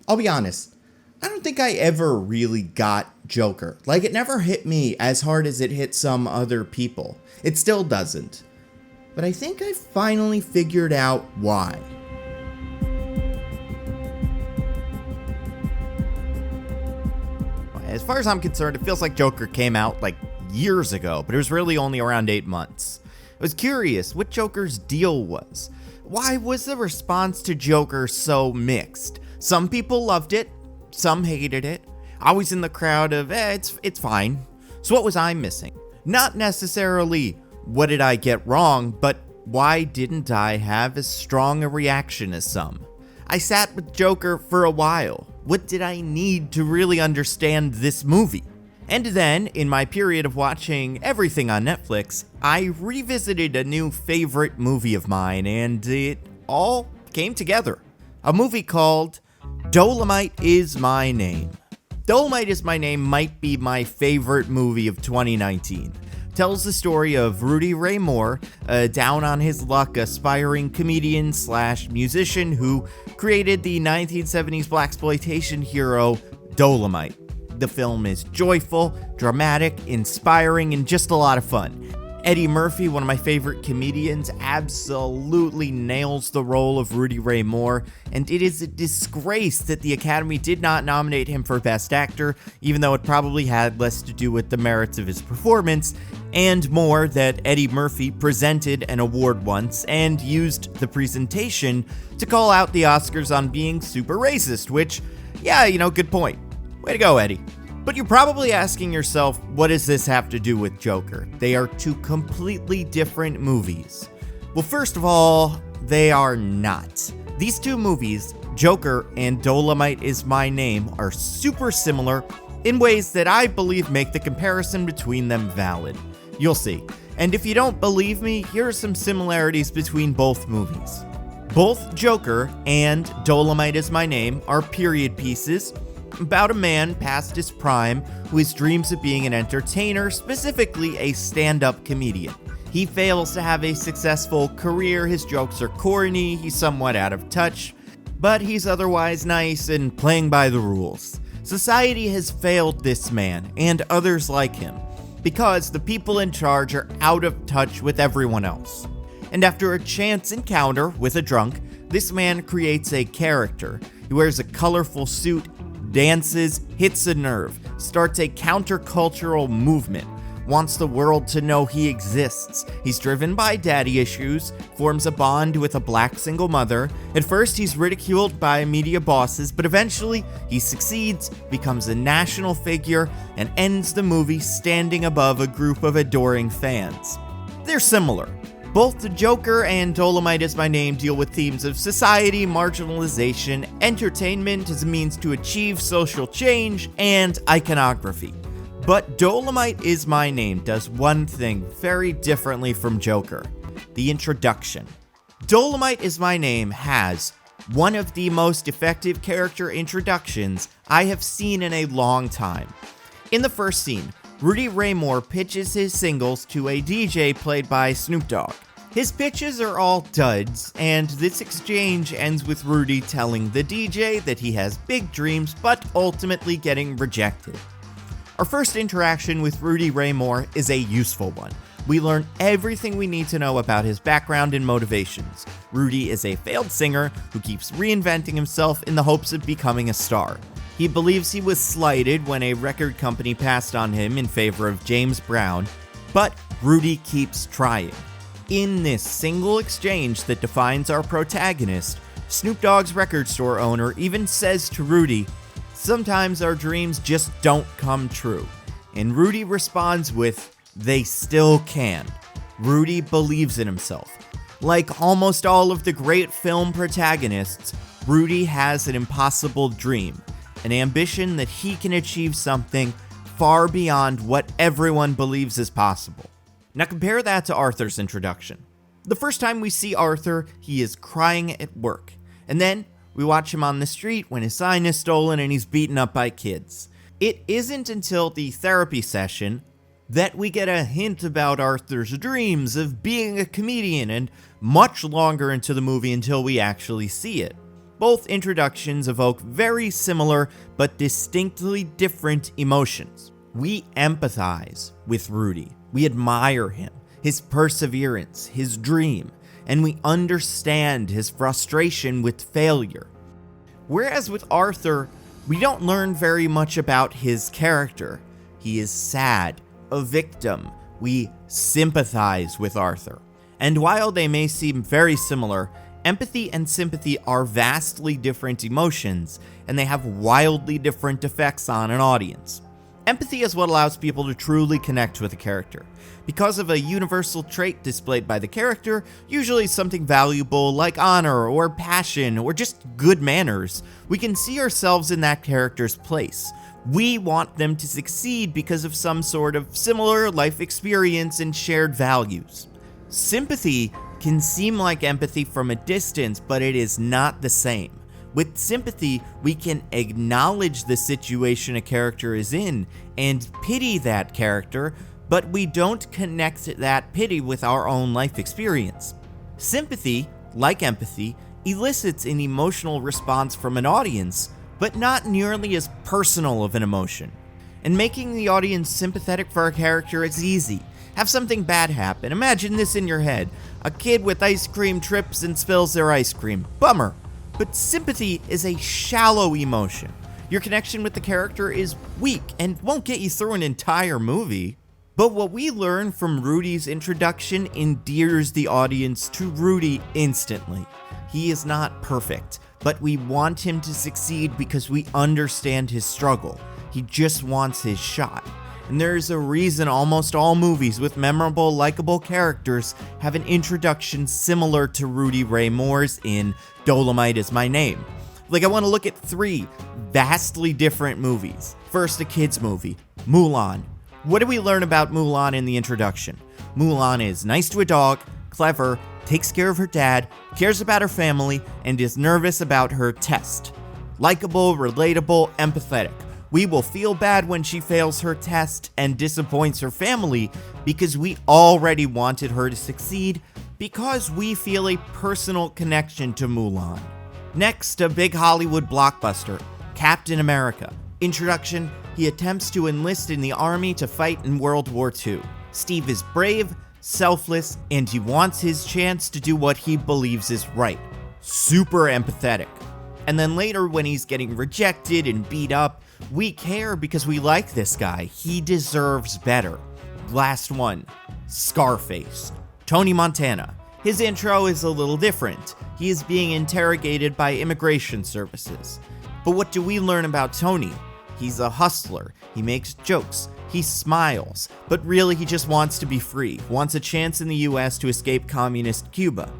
I'll be honest, I don't think I ever really got Joker. Like, it never hit me as hard as it hit some other people. It still doesn't. But I think I finally figured out why. As far as I'm concerned, it feels like Joker came out like years ago, but it was really only around 8 months. I was curious what Joker's deal was. Why was the response to Joker so mixed? Some people loved it, some hated it. I was in the crowd of, it's fine. So what was I missing? Not necessarily what did I get wrong, but why didn't I have as strong a reaction as some? I sat with Joker for a while. What did I need to really understand this movie? And then, in my period of watching everything on Netflix, I revisited a new favorite movie of mine, and it all came together. A movie called Dolemite Is My Name. Dolemite Is My Name might be my favorite movie of 2019. Tells the story of Rudy Ray Moore, a down-on-his-luck aspiring comedian/musician who created the 1970s blaxploitation hero Dolemite. The film is joyful, dramatic, inspiring, and just a lot of fun. Eddie Murphy, one of my favorite comedians, absolutely nails the role of Rudy Ray Moore, and it is a disgrace that the Academy did not nominate him for Best Actor, even though it probably had less to do with the merits of his performance, and more that Eddie Murphy presented an award once and used the presentation to call out the Oscars on being super racist, which, good point. Way to go, Eddie. But you're probably asking yourself, what does this have to do with Joker? They are two completely different movies. Well, first of all, they are not. These two movies, Joker and Dolemite Is My Name, are super similar in ways that I believe make the comparison between them valid. You'll see. And if you don't believe me, here are some similarities between both movies. Both Joker and Dolemite Is My Name are period pieces about a man past his prime who has dreams of being an entertainer, specifically a stand-up comedian. He fails to have a successful career, his jokes are corny, he's somewhat out of touch, but he's otherwise nice and playing by the rules. Society has failed this man, and others like him, because the people in charge are out of touch with everyone else. And after a chance encounter with a drunk, this man creates a character. He wears a colorful suit, dances, hits a nerve, starts a countercultural movement, wants the world to know he exists. He's driven by daddy issues, forms a bond with a black single mother. At first, he's ridiculed by media bosses, but eventually he succeeds, becomes a national figure, and ends the movie standing above a group of adoring fans. They're similar. Both the Joker and Dolemite Is My Name deal with themes of society, marginalization, entertainment as a means to achieve social change, and iconography. But Dolemite Is My Name does one thing very differently from Joker: the introduction. Dolemite Is My Name has one of the most effective character introductions I have seen in a long time. In the first scene, Rudy Ray Moore pitches his singles to a DJ played by Snoop Dogg. His pitches are all duds, and this exchange ends with Rudy telling the DJ that he has big dreams, but ultimately getting rejected. Our first interaction with Rudy Ray Moore is a useful one. We learn everything we need to know about his background and motivations. Rudy is a failed singer who keeps reinventing himself in the hopes of becoming a star. He believes he was slighted when a record company passed on him in favor of James Brown, but Rudy keeps trying. In this single exchange that defines our protagonist, Snoop Dogg's record store owner even says to Rudy, "Sometimes our dreams just don't come true." And Rudy responds with, "They still can." Rudy believes in himself. Like almost all of the great film protagonists, Rudy has an impossible dream. An ambition that he can achieve something far beyond what everyone believes is possible. Now compare that to Arthur's introduction. The first time we see Arthur, he is crying at work. And then we watch him on the street when his sign is stolen and he's beaten up by kids. It isn't until the therapy session that we get a hint about Arthur's dreams of being a comedian, and much longer into the movie until we actually see it. Both introductions evoke very similar but distinctly different emotions. We empathize with Rudy. We admire him, his perseverance, his dream, and we understand his frustration with failure. Whereas with Arthur, we don't learn very much about his character. He is sad, a victim. We sympathize with Arthur. And while they may seem very similar, empathy and sympathy are vastly different emotions, and they have wildly different effects on an audience. Empathy is what allows people to truly connect with a character. Because of a universal trait displayed by the character, usually something valuable like honor or passion or just good manners, we can see ourselves in that character's place. We want them to succeed because of some sort of similar life experience and shared values. Sympathy can seem like empathy from a distance, but it is not the same. With sympathy, we can acknowledge the situation a character is in and pity that character, but we don't connect that pity with our own life experience. Sympathy, like empathy, elicits an emotional response from an audience, but not nearly as personal of an emotion. And making the audience sympathetic for a character is easy. Have something bad happen. Imagine this in your head. A kid with ice cream trips and spills their ice cream. Bummer. But sympathy is a shallow emotion. Your connection with the character is weak and won't get you through an entire movie. But what we learn from Rudy's introduction endears the audience to Rudy instantly. He is not perfect, but we want him to succeed because we understand his struggle. He just wants his shot. And there's a reason almost all movies with memorable, likable characters have an introduction similar to Rudy Ray Moore's in Dolemite Is My Name. Like, I want to look at 3 vastly different movies. First, a kid's movie, Mulan. What do we learn about Mulan in the introduction? Mulan is nice to a dog, clever, takes care of her dad, cares about her family, and is nervous about her test. Likeable, relatable, empathetic. We will feel bad when she fails her test and disappoints her family because we already wanted her to succeed because we feel a personal connection to Mulan. Next, a big Hollywood blockbuster, Captain America. Introduction, he attempts to enlist in the army to fight in World War II. Steve is brave, selfless, and he wants his chance to do what he believes is right. Super empathetic. And then later, when he's getting rejected and beat up, we care because we like this guy. He deserves better. Last one, Scarface. Tony Montana. His intro is a little different. He is being interrogated by immigration services. But what do we learn about Tony? He's a hustler. He makes jokes. He smiles. But really, he just wants to be free. Wants a chance in the US to escape communist Cuba.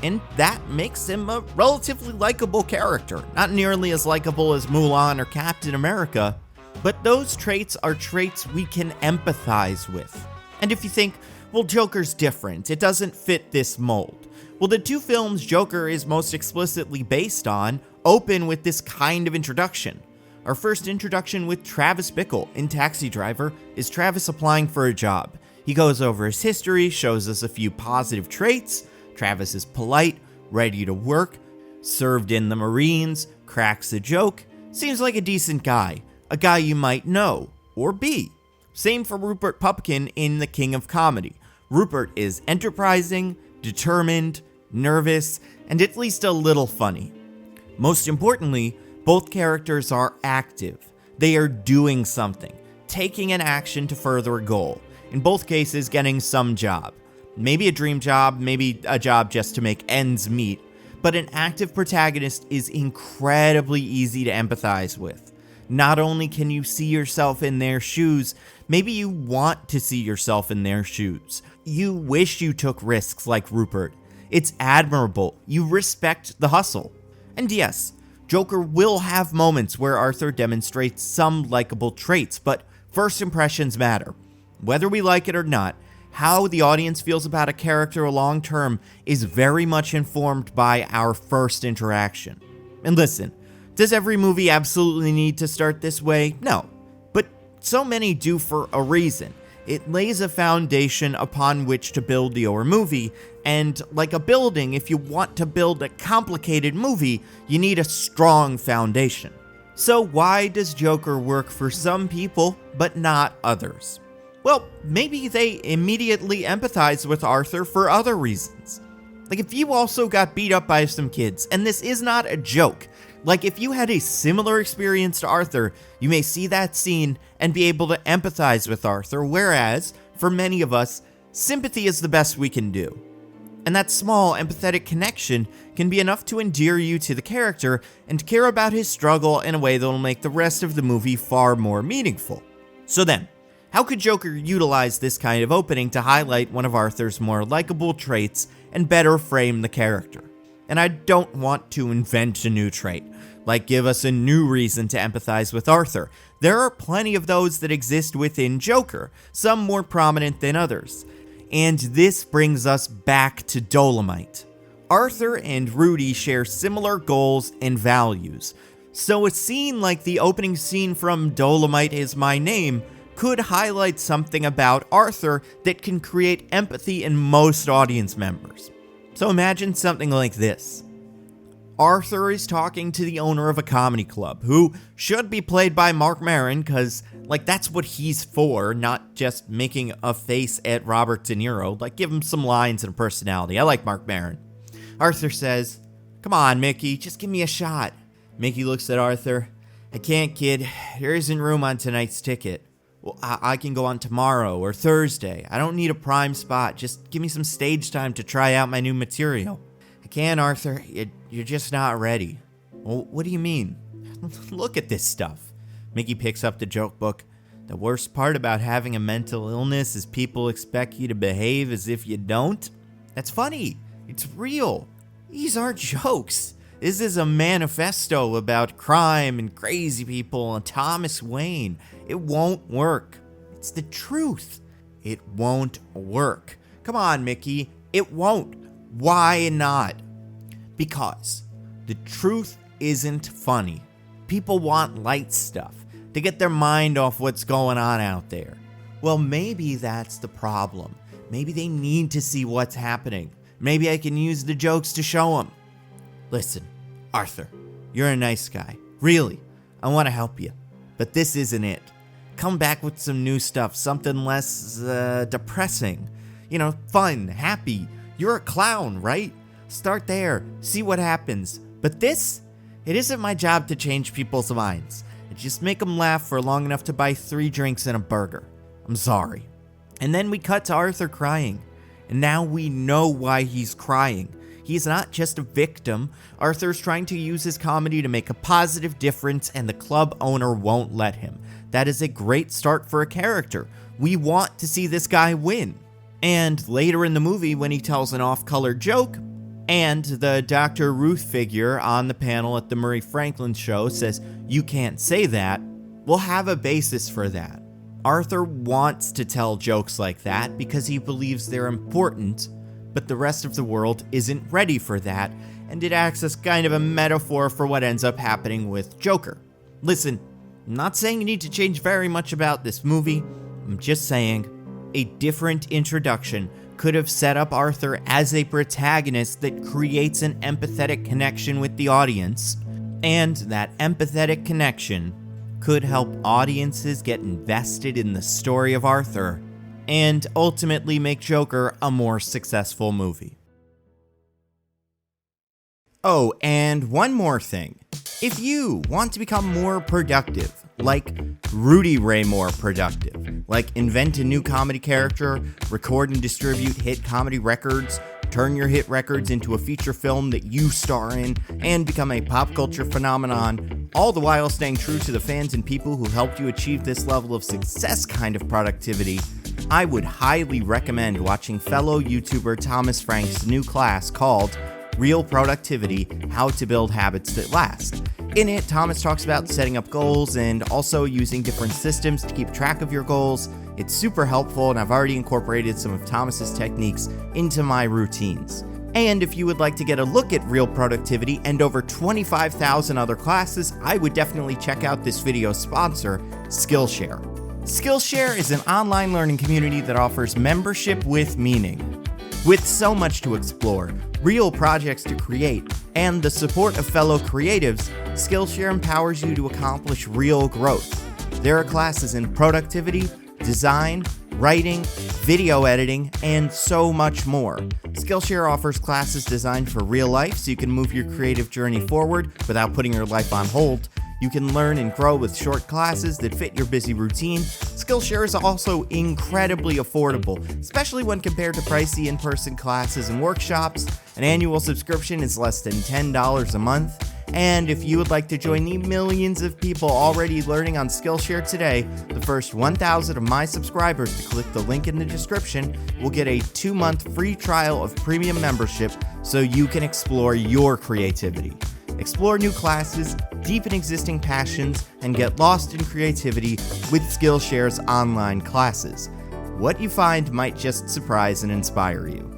And that makes him a relatively likable character. Not nearly as likable as Mulan or Captain America, but those traits are traits we can empathize with. And if you think, well, Joker's different, it doesn't fit this mold. Well, the 2 films Joker is most explicitly based on open with this kind of introduction. Our first introduction with Travis Bickle in Taxi Driver is Travis applying for a job. He goes over his history, shows us a few positive traits. Travis is polite, ready to work, served in the Marines, cracks a joke, seems like a decent guy, a guy you might know, or be. Same for Rupert Pupkin in The King of Comedy. Rupert is enterprising, determined, nervous, and at least a little funny. Most importantly, both characters are active. They are doing something, taking an action to further a goal. In both cases, getting some job. Maybe a dream job, maybe a job just to make ends meet, but an active protagonist is incredibly easy to empathize with. Not only can you see yourself in their shoes, maybe you want to see yourself in their shoes. You wish you took risks like Rupert. It's admirable. You respect the hustle. And yes, Joker will have moments where Arthur demonstrates some likable traits, but first impressions matter. Whether we like it or not, how the audience feels about a character long term is very much informed by our first interaction. And listen, does every movie absolutely need to start this way? No. But so many do for a reason. It lays a foundation upon which to build your movie, and like a building, if you want to build a complicated movie, you need a strong foundation. So why does Joker work for some people, but not others? Well, maybe they immediately empathize with Arthur for other reasons. Like if you also got beat up by some kids, and this is not a joke, like if you had a similar experience to Arthur, you may see that scene and be able to empathize with Arthur, whereas, for many of us, sympathy is the best we can do. And that small, empathetic connection can be enough to endear you to the character and care about his struggle in a way that will make the rest of the movie far more meaningful. So then, how could Joker utilize this kind of opening to highlight one of Arthur's more likable traits and better frame the character? And I don't want to invent a new trait, like give us a new reason to empathize with Arthur. There are plenty of those that exist within Joker, some more prominent than others. And this brings us back to Dolemite. Arthur and Rudy share similar goals and values, so a scene like the opening scene from Dolemite Is My Name could highlight something about Arthur that can create empathy in most audience members. So imagine something like this. Arthur is talking to the owner of a comedy club, who should be played by Marc Maron, because, that's what he's for, not just making a face at Robert De Niro. Give him some lines and a personality. I like Marc Maron. Arthur says, "Come on, Mickey, just give me a shot." Mickey looks at Arthur. "I can't, kid. There isn't room on tonight's ticket." "Well, I can go on tomorrow or Thursday. I don't need a prime spot. Just give me some stage time to try out my new material." "I can't, Arthur. You're just not ready." "Well, what do you mean?" "Look at this stuff." Mickey picks up the joke book. "The worst part about having a mental illness is people expect you to behave as if you don't." That's funny. It's real. These aren't jokes. This is a manifesto about crime and crazy people and Thomas Wayne. It won't work. It's the truth. It won't work. Come on, Mickey. It won't. Why not? Because the truth isn't funny. People want light stuff to get their mind off what's going on out there. Well, maybe that's the problem. Maybe they need to see what's happening. Maybe I can use the jokes to show them. Listen, Arthur, you're a nice guy. Really, I want to help you. But this isn't it. Come back with some new stuff, something less depressing. Fun, happy. You're a clown, right? Start there, see what happens. But this, it isn't my job to change people's minds. I just make them laugh for long enough to buy 3 drinks and a burger. I'm sorry. And then we cut to Arthur crying. And now we know why he's crying. He's not just a victim. Arthur's trying to use his comedy to make a positive difference, and the club owner won't let him. That is a great start for a character. We want to see this guy win. And later in the movie, when he tells an off-color joke, and the Dr. Ruth figure on the panel at the Murray Franklin show says, "You can't say that," we'll have a basis for that. Arthur wants to tell jokes like that because he believes they're important, but the rest of the world isn't ready for that, and it acts as kind of a metaphor for what ends up happening with Joker. Listen, I'm not saying you need to change very much about this movie. I'm just saying a different introduction could have set up Arthur as a protagonist that creates an empathetic connection with the audience, and that empathetic connection could help audiences get invested in the story of Arthur, and ultimately make Joker a more successful movie. Oh, and one more thing. If you want to become more productive, like Rudy Ray more productive, like invent a new comedy character, record and distribute hit comedy records, turn your hit records into a feature film that you star in, and become a pop culture phenomenon, all the while staying true to the fans and people who helped you achieve this level of success kind of productivity, I would highly recommend watching fellow YouTuber Thomas Frank's new class called Real Productivity: How to Build Habits That Last. In it, Thomas talks about setting up goals and also using different systems to keep track of your goals. It's super helpful, and I've already incorporated some of Thomas's techniques into my routines. And if you would like to get a look at Real Productivity and over 25,000 other classes, I would definitely check out this video's sponsor, Skillshare. Skillshare is an online learning community that offers membership with meaning. With so much to explore, real projects to create, and the support of fellow creatives, Skillshare empowers you to accomplish real growth. There are classes in productivity, design, writing, video editing, and so much more. Skillshare offers classes designed for real life so you can move your creative journey forward without putting your life on hold. You can learn and grow with short classes that fit your busy routine. Skillshare is also incredibly affordable, especially when compared to pricey in-person classes and workshops. An annual subscription is less than $10 a month. And if you would like to join the millions of people already learning on Skillshare today, the first 1,000 of my subscribers to click the link in the description will get a 2-month free trial of premium membership so you can explore your creativity. Explore new classes, deepen existing passions, and get lost in creativity with Skillshare's online classes. What you find might just surprise and inspire you.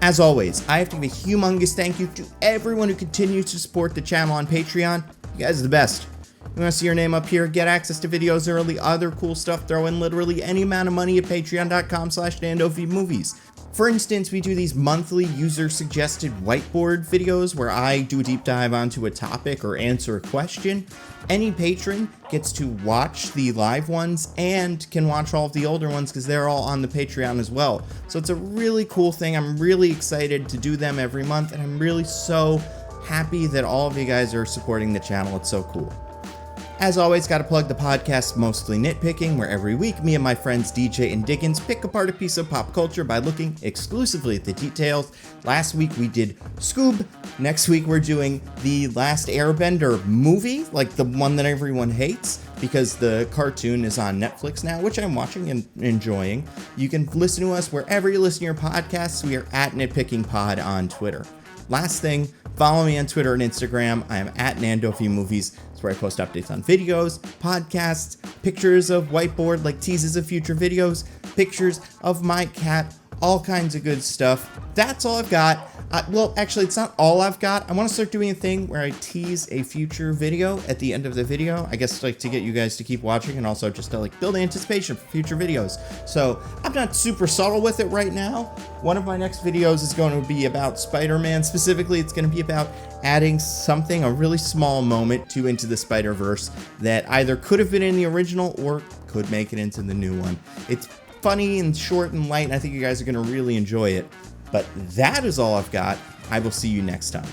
As always, I have to give a humongous thank you to everyone who continues to support the channel on Patreon. You guys are the best. You want to see your name up here, get access to videos early, other cool stuff, throw in literally any amount of money at patreon.com/NandoVMovies. For instance, we do these monthly user-suggested whiteboard videos where I do a deep dive onto a topic or answer a question. Any patron gets to watch the live ones and can watch all of the older ones because they're all on the Patreon as well. So it's a really cool thing. I'm really excited to do them every month, and I'm really so happy that all of you guys are supporting the channel. It's so cool. As always, gotta plug the podcast Mostly Nitpicking, where every week me and my friends DJ and Dickens pick apart a piece of pop culture by looking exclusively at the details. Last week we did Scoob. Next week we're doing the Last Airbender movie, like the one that everyone hates, because the cartoon is on Netflix now, which I'm watching and enjoying. You can listen to us wherever you listen to your podcasts. We are at NitpickingPod on Twitter. Last thing, follow me on Twitter and Instagram. I am at NandoVMovies. It's where I post updates on videos, podcasts, pictures of whiteboard, like teases of future videos, pictures of my cat, all kinds of good stuff. That's all I've got. Well, actually, it's not all I've got. I want to start doing a thing where I tease a future video at the end of the video. I guess like to get you guys to keep watching and also just to like build anticipation for future videos. So I'm not super subtle with it right now. One of my next videos is going to be about Spider-Man. Specifically, it's going to be about adding something, a really small moment to Into the Spider-Verse that either could have been in the original or could make it into the new one. It's funny and short and light, and I think you guys are going to really enjoy it. But that is all I've got. I will see you next time.